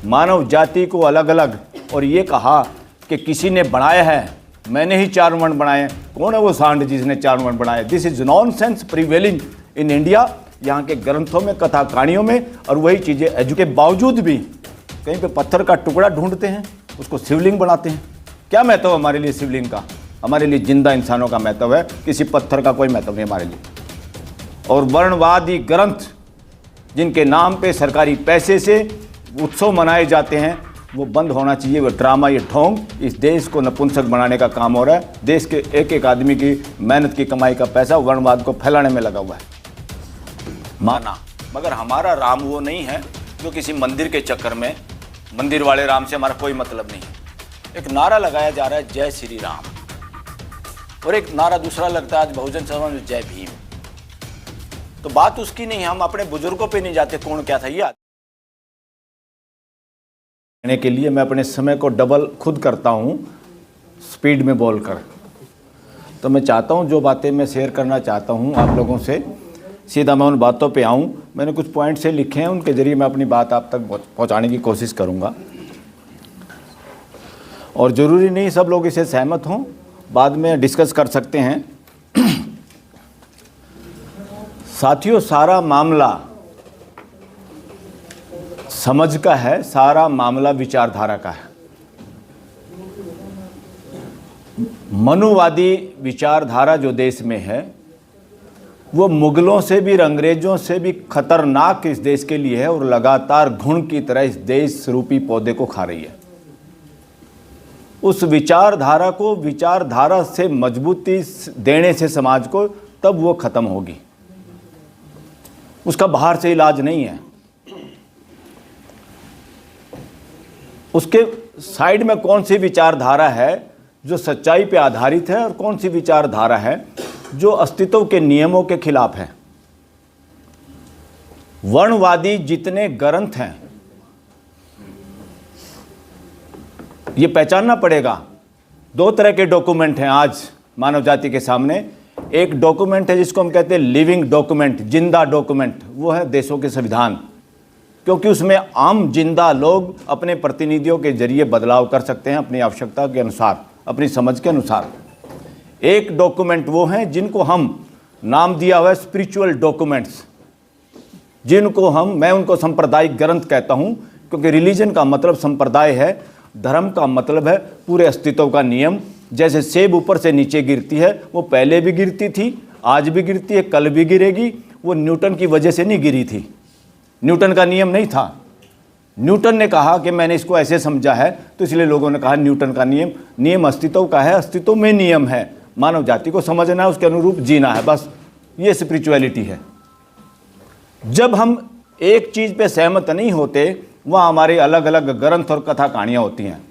मानव जाति को अलग अलग, और ये कहा कि किसी ने बनाया है, मैंने ही 4 वर्ण बनाए। कौन है वो सांड जिसने 4 वर्ण बनाए? This is nonsense prevailing in India, यहाँ के ग्रंथों में, कथा कहानियों में। और वही चीज़ें एजुके बावजूद भी कहीं पे पत्थर का टुकड़ा ढूंढते हैं, उसको शिवलिंग बनाते हैं। क्या महत्व हमारे लिए शिवलिंग का? हमारे लिए जिंदा इंसानों का महत्व है, किसी पत्थर का कोई महत्व नहीं हमारे लिए। और वर्णवादी ग्रंथ जिनके नाम पे सरकारी पैसे से उत्सव मनाए जाते हैं, वो बंद होना चाहिए। वो ड्रामा, ये ढोंग इस देश को नपुंसक बनाने का काम हो रहा है। देश के एक एक आदमी की मेहनत की कमाई का पैसा वर्णवाद को फैलाने में लगा हुआ है। माना, मगर हमारा राम वो नहीं है जो किसी मंदिर के चक्कर में, मंदिर वाले राम से हमारा कोई मतलब नहीं है। एक नारा लगाया जा रहा है जय श्री राम, और एक नारा दूसरा लगता है आज बहुजन समाज में जय भीम। तो बात उसकी नहीं है, हम अपने बुजुर्गों पे नहीं जाते कौन क्या था। ये के लिए मैं अपने समय को डबल खुद करता हूँ स्पीड में बोलकर। तो मैं चाहता हूँ जो बातें मैं शेयर करना चाहता हूँ आप लोगों से, सीधा मैं उन बातों पे आऊँ। मैंने कुछ पॉइंट से लिखे हैं, उनके ज़रिए मैं अपनी बात आप तक पहुँचाने की कोशिश करूँगा। और ज़रूरी नहीं सब लोग इसे सहमत हों, बाद में डिस्कस कर सकते हैं। साथियों, सारा मामला समझ का है, सारा मामला विचारधारा का है। मनुवादी विचारधारा जो देश में है, वो मुगलों से भी, अंग्रेजों से भी खतरनाक इस देश के लिए है, और लगातार घुन की तरह इस देश रूपी पौधे को खा रही है। उस विचारधारा को विचारधारा से मजबूती देने से समाज को, तब वो खत्म होगी। उसका बाहर से इलाज नहीं है। उसके साइड में कौन सी विचारधारा है जो सच्चाई पे आधारित है, और कौन सी विचारधारा है जो अस्तित्व के नियमों के खिलाफ है। वर्णवादी जितने ग्रंथ हैं, ये पहचानना पड़ेगा। 2 तरह के डॉक्यूमेंट हैं आज मानव जाति के सामने। एक डॉक्यूमेंट है जिसको हम कहते हैं लिविंग डॉक्यूमेंट, जिंदा डॉक्यूमेंट, वो है देशों के संविधान, क्योंकि उसमें आम जिंदा लोग अपने प्रतिनिधियों के जरिए बदलाव कर सकते हैं अपनी आवश्यकता के अनुसार, अपनी समझ के अनुसार। एक डॉक्यूमेंट वो हैं जिनको हम नाम दिया हुआ है स्पिरिचुअल डॉक्यूमेंट्स, जिनको मैं उनको सांप्रदायिक ग्रंथ कहता हूँ, क्योंकि रिलीजन का मतलब संप्रदाय है, धर्म का मतलब है पूरे अस्तित्व का नियम। जैसे सेब ऊपर से नीचे गिरती है, वो पहले भी गिरती थी, आज भी गिरती है, कल भी गिरेगी। वो न्यूटन की वजह से नहीं गिरी थी, न्यूटन का नियम नहीं था। न्यूटन ने कहा कि मैंने इसको ऐसे समझा है, तो इसलिए लोगों ने कहा न्यूटन का नियम। नियम अस्तित्व का है, अस्तित्व में नियम है, मानव जाति को समझना है, उसके अनुरूप जीना है, बस ये स्पिरिचुअलिटी है। जब हम एक चीज़ पे सहमत नहीं होते, वहाँ हमारे अलग अलग ग्रंथ और कथा कहानियाँ होती हैं।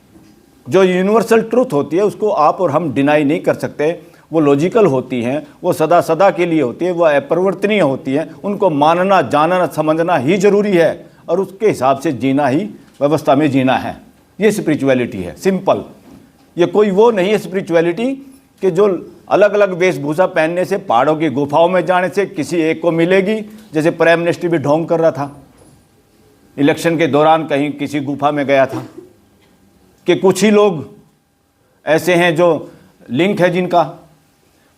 जो यूनिवर्सल ट्रूथ होती है उसको आप और हम डिनाई नहीं कर सकते। वो लॉजिकल होती हैं, वो सदा सदा के लिए होती है, वो अपरिवर्तनीय होती हैं। उनको मानना, जानना, समझना ही जरूरी है, और उसके हिसाब से जीना ही व्यवस्था में जीना है। ये स्पिरिचुअलिटी है, सिंपल। ये कोई वो नहीं है स्पिरिचुअलिटी कि जो अलग अलग वेशभूषा पहनने से, पहाड़ों की गुफाओं में जाने से किसी एक को मिलेगी। जैसे प्राइम मिनिस्टर भी ढोंग कर रहा था, इलेक्शन के दौरान कहीं किसी गुफा में गया था, कि कुछ ही लोग ऐसे हैं जो लिंक है जिनका।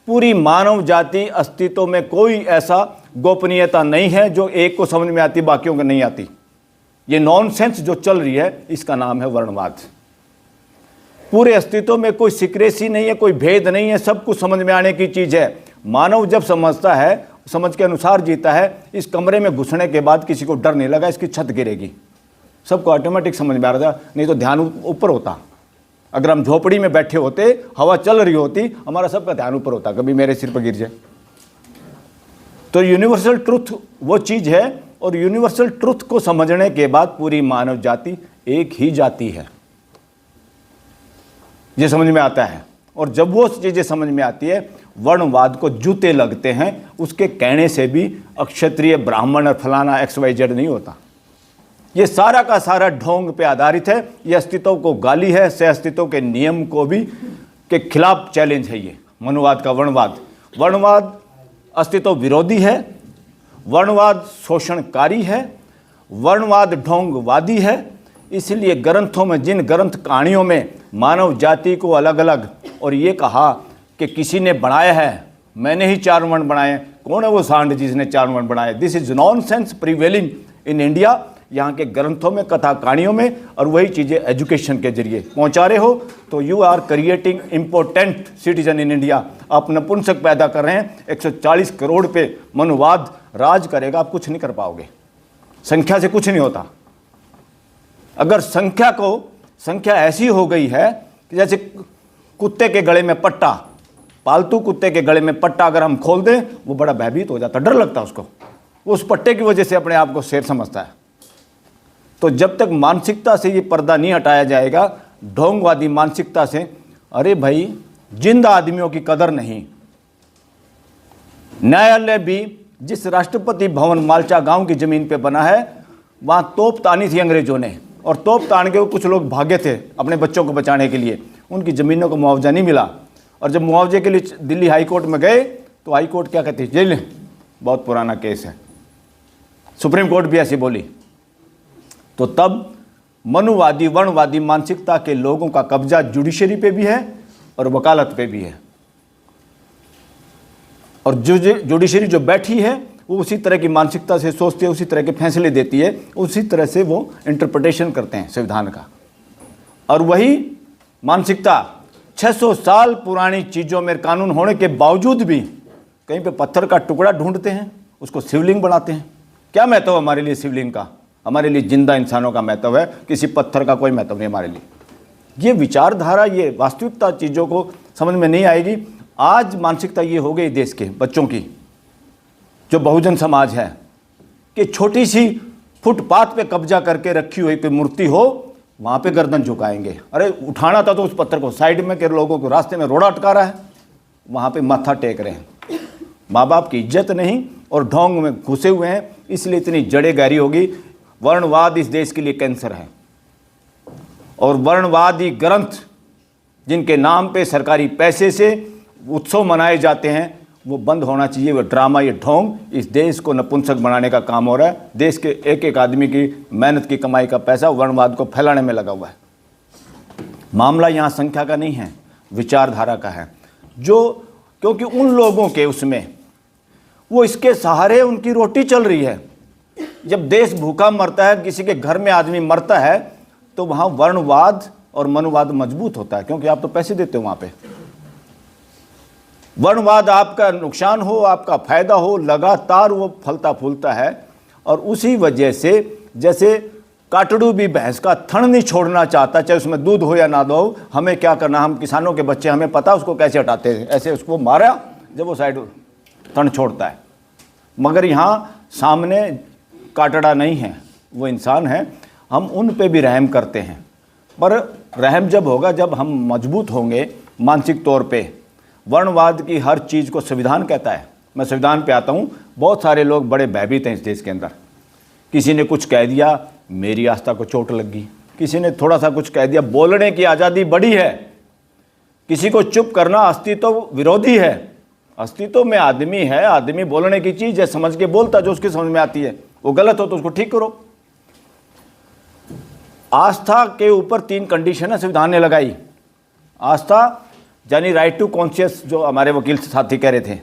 पूरी मानव जाति अस्तित्व में कोई ऐसा गोपनीयता नहीं है जो एक को समझ में आती, बाकियों को नहीं आती। ये नॉनसेंस जो चल रही है, इसका नाम है वर्णवाद। पूरे अस्तित्व में कोई सीक्रेसी नहीं है, कोई भेद नहीं है, सब कुछ समझ में आने की चीज़ है। मानव जब समझता है, समझ के अनुसार जीता है। इस कमरे में घुसने के बाद किसी को डर नहीं लगा इसकी छत गिरेगी, सबको ऑटोमेटिक समझ में आ रहा था। नहीं तो ध्यान ऊपर होता। अगर हम झोपड़ी में बैठे होते, हवा चल रही होती, हमारा सबका ध्यान ऊपर होता, कभी मेरे सिर पर गिर जाए। तो यूनिवर्सल ट्रुथ वो चीज़ है, और यूनिवर्सल ट्रुथ को समझने के बाद पूरी मानव जाति एक ही जाति है, ये समझ में आता है। और जब वो चीज़ें समझ में आती है, वर्णवाद को जूते लगते हैं। उसके कहने से भी अक्षत्रिय, ब्राह्मण और फलाना XYZ नहीं होता। ये सारा का सारा ढोंग पे आधारित है। ये अस्तित्व को गाली है, सह अस्तित्व के नियम को भी के खिलाफ चैलेंज है। ये मनुवाद का वर्णवाद। वर्णवाद अस्तित्व विरोधी है, वर्णवाद शोषणकारी है, वर्णवाद ढोंगवादी है। इसलिए ग्रंथों में, जिन ग्रंथ कहानियों में मानव जाति को अलग अलग और ये कहा कि किसी ने बनाया है, मैंने ही 4 वर्ण बनाए, कौन है वो सांड जिसने 4 वर्ण बनाए? This is nonsense prevailing in India. यहाँ के ग्रंथों में, कथा कहानियों में, और वही चीज़ें एजुकेशन के जरिए पहुँचा रहे हो, तो you are creating important citizen in India. आप नपुंसक पैदा कर रहे हैं। 140 करोड़ पे मनुवाद राज करेगा, आप कुछ नहीं कर पाओगे। संख्या से कुछ नहीं होता। अगर संख्या ऐसी हो गई है कि जैसे कुत्ते के गले में पट्टा, पालतू कुत्ते के गले में पट्टा अगर हम खोल दें, वो बड़ा भयभीत हो जाता, डर लगता है उसको, वो उस पट्टे की वजह से अपने आप को शेर समझता है। तो जब तक मानसिकता से ये पर्दा नहीं हटाया जाएगा, ढोंगवादी मानसिकता से, अरे भाई जिंदा आदमियों की कदर नहीं। न्यायालय भी जिस राष्ट्रपति भवन मालचा गांव की जमीन पे बना है, वहां तोप तानी थी अंग्रेजों ने, और तोप तान के कुछ लोग भागे थे अपने बच्चों को बचाने के लिए, उनकी ज़मीनों को मुआवजा नहीं मिला। और जब मुआवजे के लिए दिल्ली हाई कोर्ट में गए तो हाई कोर्ट क्या कहती है? जेल, बहुत पुराना केस है। सुप्रीम कोर्ट भी ऐसी बोली। तो तब मनुवादी वर्णवादी मानसिकता के लोगों का कब्जा जुडिशरी पे भी है और वकालत पे भी है, और जुडिशरी जो बैठी है वो उसी तरह की मानसिकता से सोचती है, उसी तरह के फैसले देती है, उसी तरह से वो इंटरप्रिटेशन करते हैं संविधान का। और वही मानसिकता 600 साल पुरानी चीज़ों में कानून होने के बावजूद भी कहीं पे पत्थर का टुकड़ा ढूंढते हैं, उसको शिवलिंग बनाते हैं। क्या महत्व हमारे लिए शिवलिंग का? हमारे लिए जिंदा इंसानों का महत्व है, किसी पत्थर का कोई महत्व नहीं हमारे लिए। ये विचारधारा, ये वास्तविकता चीज़ों को समझ में नहीं आएगी। आज मानसिकता ये हो गई देश के बच्चों की, जो बहुजन समाज है, कि छोटी सी फुटपाथ पे कब्जा करके रखी हुई कोई मूर्ति हो, वहाँ पे गर्दन झुकाएंगे। अरे उठाना था तो उस पत्थर को, साइड में के लोगों को रास्ते में रोड़ा अटका रहा है, वहाँ पे माथा टेक रहे हैं। माँ बाप की इज्जत नहीं और ढोंग में घुसे हुए हैं, इसलिए इतनी जड़ें गहरी होगी। वर्णवाद इस देश के लिए कैंसर है, और वर्णवादी ग्रंथ जिनके नाम पे सरकारी पैसे से उत्सव मनाए जाते हैं, वो बंद होना चाहिए। वो ड्रामा, ये ढोंग इस देश को नपुंसक बनाने का काम हो रहा है। देश के एक एक आदमी की मेहनत की कमाई का पैसा वर्णवाद को फैलाने में लगा हुआ है। मामला यहाँ संख्या का नहीं है, विचारधारा का है। जो क्योंकि उन लोगों के उसमें वो इसके सहारे उनकी रोटी चल रही है। जब देश भूखा मरता है, किसी के घर में आदमी मरता है, तो वहाँ वर्णवाद और मनुवाद मजबूत होता है, क्योंकि आप तो पैसे देते हो वहाँ पे। वर्णवाद आपका नुकसान हो, आपका फायदा हो, लगातार वो फलता फूलता है। और उसी वजह से जैसे काटड़ू भी भैंस का थन नहीं छोड़ना चाहता, चाहे उसमें दूध हो या ना दो, हमें क्या करना, हम किसानों के बच्चे, हमें पता उसको कैसे हटाते हैं, ऐसे उसको मारा जब वो साइड थन छोड़ता है। मगर यहाँ सामने काटड़ा नहीं है, वो इंसान है। हम उन पे भी रहम करते हैं, पर रहम जब होगा जब हम मजबूत होंगे मानसिक तौर पे। वर्णवाद की हर चीज़ को संविधान कहता है। मैं संविधान पे आता हूँ। बहुत सारे लोग बड़े भयभीत हैं इस देश के अंदर। किसी ने कुछ कह दिया, मेरी आस्था को चोट लग गई। किसी ने थोड़ा सा कुछ कह दिया, बोलने की आज़ादी बड़ी है। किसी को चुप करना अस्तित्व विरोधी है। अस्तित्व में आदमी है, आदमी बोलने की चीज़ है, समझ के बोलता जो उसकी समझ में आती है। वो गलत हो तो उसको ठीक करो। आस्था के ऊपर 3 कंडीशन है संविधान ने लगाई। आस्था यानी राइट टू कॉन्शियस, जो हमारे वकील साथी कह रहे थे,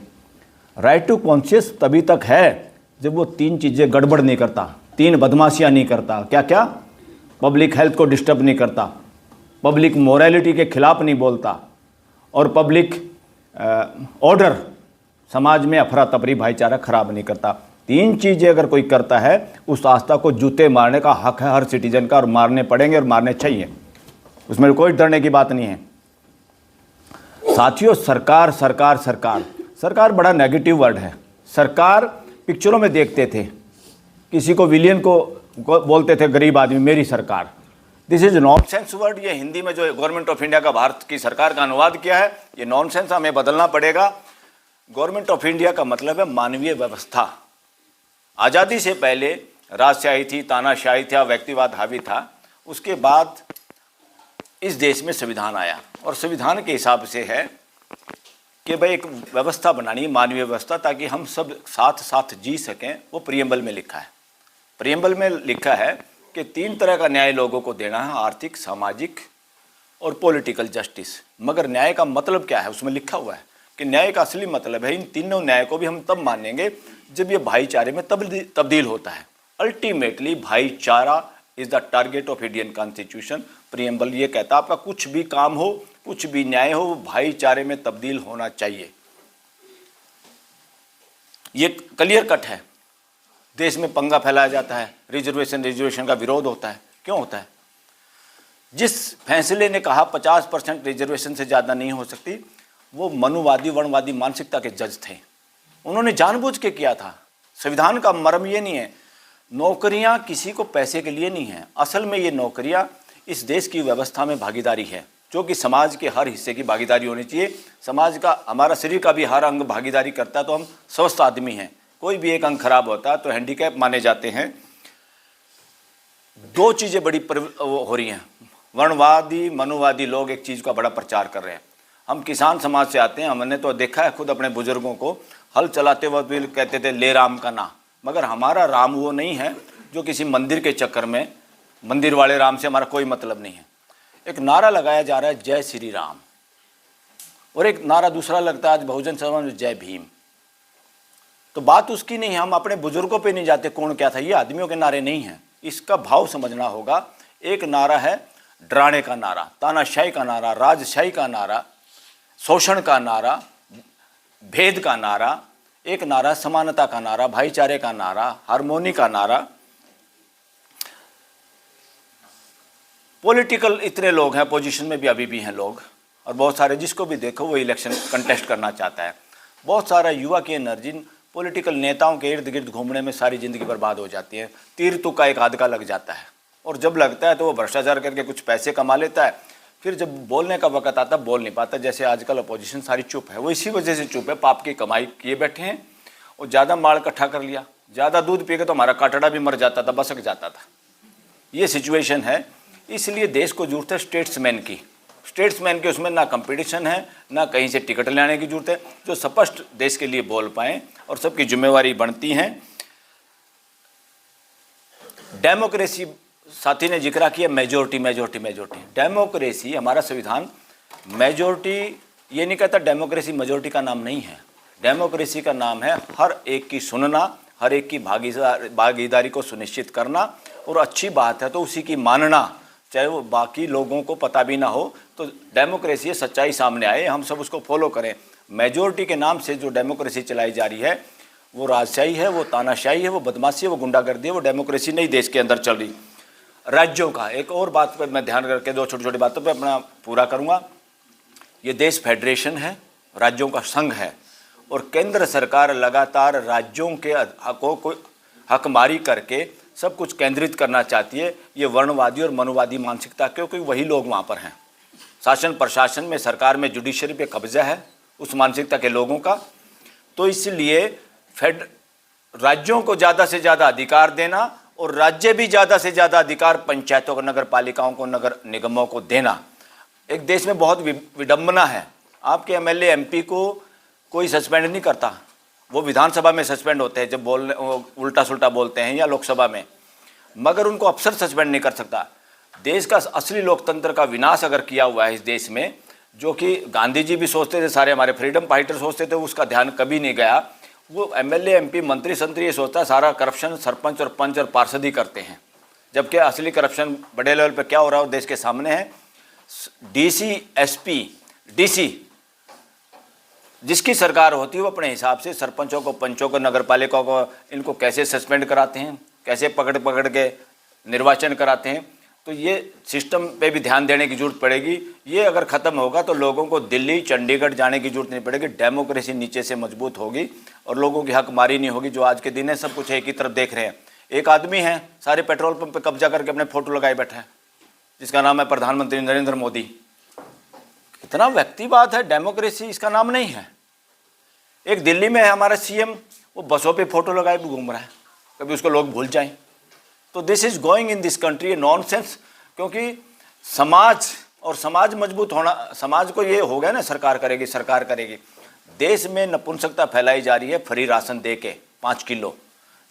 राइट टू कॉन्शियस तभी तक है जब वो 3 चीज़ें गड़बड़ नहीं करता, 3 बदमाशियाँ नहीं करता। क्या क्या? पब्लिक हेल्थ को डिस्टर्ब नहीं करता, पब्लिक मोरालिटी के खिलाफ नहीं बोलता, और पब्लिक ऑर्डर, समाज में अफरा तफरी भाईचारा खराब नहीं करता। 3 चीज़ें अगर कोई करता है, उस आस्था को जूते मारने का हक है हर सिटीजन का, और मारने पड़ेंगे और मारने चाहिए। उसमें कोई डरने की बात नहीं है। साथियों, सरकार सरकार सरकार सरकार बड़ा नेगेटिव वर्ड है। सरकार पिक्चरों में देखते थे, किसी को विलियन को बोलते थे गरीब आदमी, मेरी सरकार। This is nonsense word. ये हिंदी में जो गवर्नमेंट ऑफ इंडिया का भारत की सरकार का अनुवाद किया है, ये नॉनसेंस, हमें बदलना पड़ेगा। गवर्नमेंट ऑफ इंडिया का मतलब है मानवीय व्यवस्था। आज़ादी से पहले राजशाही थी, तानाशाही था, व्यक्तिवाद हावी था। उसके बाद इस देश में संविधान आया, और संविधान के हिसाब से है कि भाई एक व्यवस्था बनानी है, मानवीय व्यवस्था, ताकि हम सब साथ साथ जी सकें। वो प्रियम्बल में लिखा है। प्रियम्बल में लिखा है कि 3 तरह का न्याय लोगों को देना है, आर्थिक, सामाजिक और पॉलिटिकल जस्टिस। मगर न्याय का मतलब क्या है, उसमें लिखा हुआ है कि न्याय का असली मतलब है, इन तीनों न्याय को भी हम तब मानेंगे जब ये भाईचारे में तब्दील होता है। अल्टीमेटली भाईचारा is the target of Indian constitution. Preamble ये कहता है आपका कुछ भी काम हो, कुछ भी न्याय हो, वो भाईचारे में तब्दील होना चाहिए। ये क्लियर कट है। देश में पंगा फैलाया जाता है, रिजर्वेशन का विरोध होता है। क्यों होता है? जिस फैसले ने कहा 50% रिजर्वेशन से ज़्यादा नहीं हो सकती, वो मनुवादी वर्णवादी मानसिकता के जज थे। उन्होंने जानबूझ के किया था। संविधान का मर्म ये नहीं है, नौकरियां किसी को पैसे के लिए नहीं है। असल में ये नौकरियां इस देश की व्यवस्था में भागीदारी है, जो कि समाज के हर हिस्से की भागीदारी होनी चाहिए। समाज का, हमारा शरीर का भी हर अंग भागीदारी करता है तो हम स्वस्थ आदमी हैं। कोई भी एक अंग खराब होता है तो हैंडीकैप माने जाते हैं। 2 चीज़ें बड़ी हो रही हैं। वर्णवादी मनुवादी लोग एक चीज़ का बड़ा प्रचार कर रहे हैं। हम किसान समाज से आते हैं, हमने तो देखा है खुद अपने बुजुर्गों को हल चलाते वक्त भी कहते थे ले राम का ना। मगर हमारा राम वो नहीं है जो किसी मंदिर के चक्कर में, मंदिर वाले राम से हमारा कोई मतलब नहीं है। एक नारा लगाया जा रहा है जय श्री राम, और एक नारा दूसरा लगता है आज बहुजन समाज में जय भीम। तो बात उसकी नहीं है, हम अपने बुजुर्गों पे नहीं जाते कौन क्या था, ये आदमियों के नारे नहीं हैं। इसका भाव समझना होगा। एक नारा है डराने का नारा, तानाशाही का नारा, राजशाही का नारा, शोषण का नारा, भेद का नारा। एक नारा समानता का नारा, भाईचारे का नारा, हारमोनी का नारा। पॉलिटिकल इतने लोग हैं, पोजीशन में भी अभी भी हैं लोग, और बहुत सारे जिसको भी देखो वो इलेक्शन कंटेस्ट करना चाहता है। बहुत सारा युवा की एनर्जी पॉलिटिकल नेताओं के इर्द गिर्द घूमने में सारी ज़िंदगी बर्बाद हो जाती है। तीर तुक्का एक आध का लग जाता है, और जब लगता है तो वो भ्रष्टाचार करके कुछ पैसे कमा लेता है। फिर जब बोलने का वक्त आता बोल नहीं पाता। जैसे आजकल अपोजिशन सारी चुप है, वो इसी वजह से चुप है, पाप की कमाई किए बैठे हैं और ज़्यादा माल इकट्ठा कर लिया। ज़्यादा दूध पी के तो हमारा काटड़ा भी मर जाता था, बसक जाता था। ये सिचुएशन है। इसलिए देश को जरूरत है स्टेट्समैन की। स्टेट्समैन के उसमें ना कंपटीशन है, ना कहीं से टिकट लाने की जरूरत है, जो स्पष्ट देश के लिए बोल पाएँ और सबकी जिम्मेवारी बनती है। डेमोक्रेसी, साथी ने जिक्र किया मेजोरिटी मेजोरिटी मेजोरिटी। डेमोक्रेसी, हमारा संविधान मेजोरिटी ये नहीं कहता। डेमोक्रेसी मेजोरिटी का नाम नहीं है। डेमोक्रेसी का नाम है हर एक की सुनना, हर एक की भागीदारी को सुनिश्चित करना, और अच्छी बात है तो उसी की मानना, चाहे वो बाकी लोगों को पता भी ना हो। तो डेमोक्रेसी सच्चाई सामने आए, हम सब उसको फॉलो करें। मेजोरिटी के नाम से जो डेमोक्रेसी चलाई जा रही है वो राजशाही है, वो तानाशाही है, वो बदमाशी है, वो गुंडागर्दी है, वो डेमोक्रेसी नहीं देश के अंदर चल रही। राज्यों का एक और बात पर मैं ध्यान करके 2 छोटी छोटी बातों पर अपना पूरा करूँगा। ये देश फेडरेशन है, राज्यों का संघ है, और केंद्र सरकार लगातार राज्यों के हकों को हकमारी करके सब कुछ केंद्रित करना चाहती है। ये वर्णवादी और मनुवादी मानसिकता, क्योंकि वही लोग वहाँ पर हैं। शासन प्रशासन में, सरकार में, जुडिशरी पे कब्जा है उस मानसिकता के लोगों का। तो इसलिए राज्यों को ज़्यादा से ज़्यादा अधिकार देना, और राज्य भी ज़्यादा से ज़्यादा अधिकार पंचायतों को, नगर पालिकाओं को, नगर निगमों को देना। एक देश में बहुत विडंबना है। आपके एमएलए एमपी को कोई सस्पेंड नहीं करता, वो विधानसभा में सस्पेंड होते हैं जब उल्टा सुल्टा बोलते हैं, या लोकसभा में, मगर उनको अफसर सस्पेंड नहीं कर सकता। देश का असली लोकतंत्र का विनाश अगर किया हुआ है इस देश में, जो कि गांधी जी भी सोचते थे, सारे हमारे फ्रीडम फाइटर सोचते थे, उसका ध्यान कभी नहीं गया। वो एमएलए एमपी मंत्री संतरी ये सोचता है सारा करप्शन सरपंच और पंच और पार्षद ही करते हैं, जबकि असली करप्शन बड़े लेवल पर क्या हो रहा है देश के सामने है। डीसी, एसपी, डीसी जिसकी सरकार होती है वो अपने हिसाब से सरपंचों को, पंचों को, नगर पालिकाओं को, इनको कैसे सस्पेंड कराते हैं, कैसे पकड़ पकड़ के निर्वाचन कराते हैं। तो ये सिस्टम पे भी ध्यान देने की जरूरत पड़ेगी। ये अगर ख़त्म होगा तो लोगों को दिल्ली, चंडीगढ़ जाने की जरूरत नहीं पड़ेगी। डेमोक्रेसी नीचे से मजबूत होगी और लोगों की हकमारी नहीं होगी। जो आज के दिन है सब कुछ एक ही तरफ देख रहे हैं। एक आदमी है सारे पेट्रोल पंप पे कब्जा करके अपने फोटो लगाए बैठा है, जिसका नाम है प्रधानमंत्री नरेंद्र मोदी। इतना व्यक्तिवाद है, डेमोक्रेसी इसका नाम नहीं है। एक दिल्ली में है हमारा सीएम, वो बसों पे फोटो लगाए भी घूम रहा है, कभी उसको लोग भूल जाएं। तो this is going in this country A nonsense. क्योंकि समाज और समाज मजबूत होना, समाज को ये हो गया ना सरकार करेगी सरकार करेगी। देश में नपुंसकता फैलाई जा रही है, फ्री राशन दे के 5 किलो।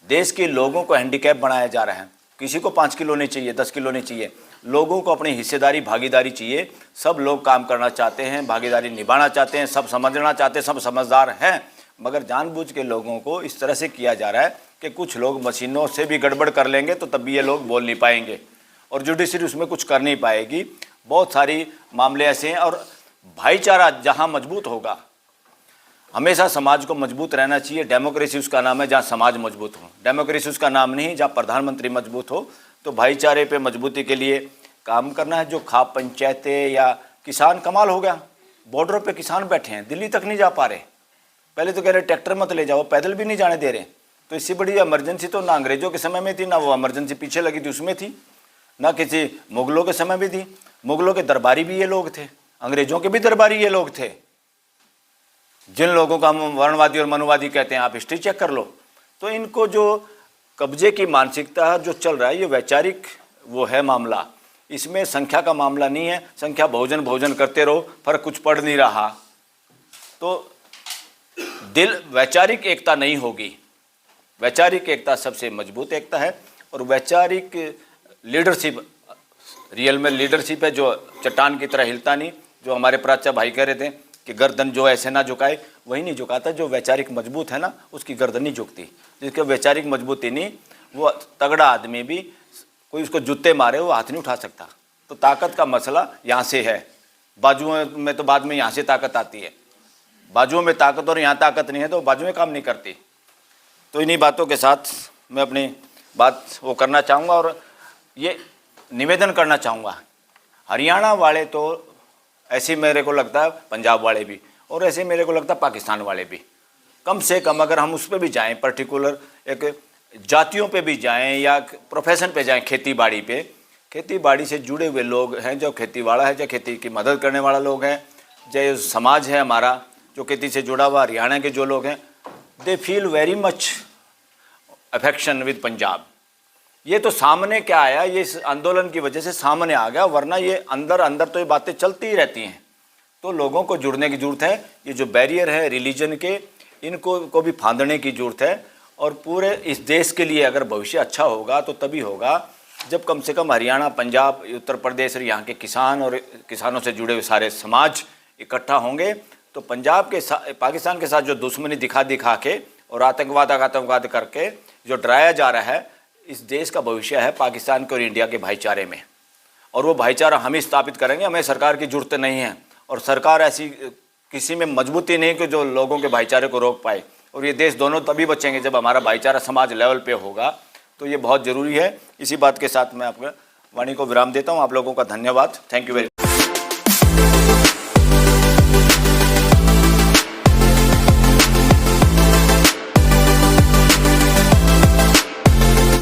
देश के लोगों को हैंडीकैप बनाया जा रहा है। किसी को 5 किलो नहीं चाहिए, 10 किलो नहीं चाहिए, लोगों को अपनी हिस्सेदारी भागीदारी चाहिए। सब लोग काम करना चाहते हैं, भागीदारी निभाना चाहते हैं, सब समझना चाहते हैं, सब समझदार हैं, मगर जानबूझ के लोगों को इस तरह से किया जा रहा है कि कुछ लोग मशीनों से भी गड़बड़ कर लेंगे तो तब भी ये लोग बोल नहीं पाएंगे और जुडिशरी उसमें कुछ कर नहीं पाएगी। बहुत सारी मामले ऐसे हैं। और भाईचारा जहाँ मजबूत होगा, हमेशा समाज को मजबूत रहना चाहिए। डेमोक्रेसी उसका नाम है जहाँ समाज मजबूत हो, डेमोक्रेसी उसका नाम नहीं जहाँ प्रधानमंत्री मजबूत हो। तो भाईचारे पे मजबूती के लिए काम करना है। जो खाप पंचायतें या किसान, कमाल हो गया, बॉर्डरों पे किसान बैठे हैं, दिल्ली तक नहीं जा पा रहे। पहले तो कह रहे ट्रैक्टर मत ले जाओ, पैदल भी नहीं जाने दे रहे। तो इससे बड़ी इमरजेंसी तो ना अंग्रेजों के समय में थी, ना वो इमरजेंसी पीछे लगी थी उसमें थी, ना किसी मुगलों के समय भी थी। मुगलों के दरबारी भी ये लोग थे, अंग्रेजों के भी दरबारी ये लोग थे। जिन लोगों को हम वर्णवादी और मनुवादी कहते हैं, आप हिस्ट्री चेक कर लो। तो इनको जो कब्जे की मानसिकता जो चल रहा है, ये वैचारिक वो है मामला, इसमें संख्या का मामला नहीं है। संख्या भोजन भोजन करते रहो, फर्क कुछ पड़ नहीं रहा। तो दिल वैचारिक एकता नहीं होगी। वैचारिक एकता सबसे मजबूत एकता है। और वैचारिक लीडरशिप, रियल में लीडरशिप है जो चट्टान की तरह हिलता नहीं। जो हमारे प्राच्य भाई कह रहे थे कि गर्दन जो ऐसे ना झुकाए, वही नहीं झुकाता। जो वैचारिक मजबूत है ना, उसकी गर्दन नहीं झुकती। जिसके वैचारिक मजबूती नहीं, वो तगड़ा आदमी भी कोई उसको जूते मारे वो हाथ नहीं उठा सकता। तो ताकत का मसला यहाँ से है। बाजुओं में तो बाद में यहाँ से ताकत आती है। बाजुओं में ताकत और यहाँ ताकत नहीं है तो बाजुएं काम नहीं करती। तो इन्हीं बातों के साथ मैं अपनी बात वो करना चाहूँगा और ये निवेदन करना चाहूँगा। हरियाणा वाले तो ऐसे मेरे को लगता है, पंजाब वाले भी, और ऐसे मेरे को लगता है पाकिस्तान वाले भी, कम से कम अगर हम उस पर भी जाएं, पर्टिकुलर एक जातियों पे भी जाएं या प्रोफेशन पे जाएं, खेती बाड़ी पे, खेती बाड़ी से जुड़े हुए लोग हैं, जो खेती वाला है, जो खेती की मदद करने वाला लोग हैं, जो समाज है हमारा जो खेती से जुड़ा हुआ, हरियाणा के जो लोग हैं, they feel very much affection with Punjab. ये तो सामने क्या आया, ये इस आंदोलन की वजह से सामने आ गया, वरना ये अंदर अंदर तो ये बातें चलती ही रहती हैं। तो लोगों को जुड़ने की ज़रूरत है। ये जो बैरियर है रिलीजन के, इनको को भी फांदने की ज़रूरत है। और पूरे इस देश के लिए अगर भविष्य अच्छा होगा तो तभी होगा जब कम से कम हरियाणा, पंजाब, उत्तर प्रदेश और यहाँ के किसान और किसानों से जुड़े हुए सारे समाज इकट्ठा होंगे। तो पंजाब के पाकिस्तान के साथ जो दुश्मनी दिखा के और आतंकवाद करके जो डराया जा रहा है, इस देश का भविष्य है पाकिस्तान के और इंडिया के भाईचारे में। और वो भाईचारा हम ही स्थापित करेंगे, हमें सरकार की जरूरत नहीं है। और सरकार ऐसी किसी में मजबूती नहीं कि जो लोगों के भाईचारे को रोक पाए। और ये देश दोनों तभी बचेंगे जब हमारा भाईचारा समाज लेवल पे होगा। तो ये बहुत ज़रूरी है। इसी बात के साथ मैं आपको वाणी को विराम देता हूँ। आप लोगों का धन्यवाद। Thank you very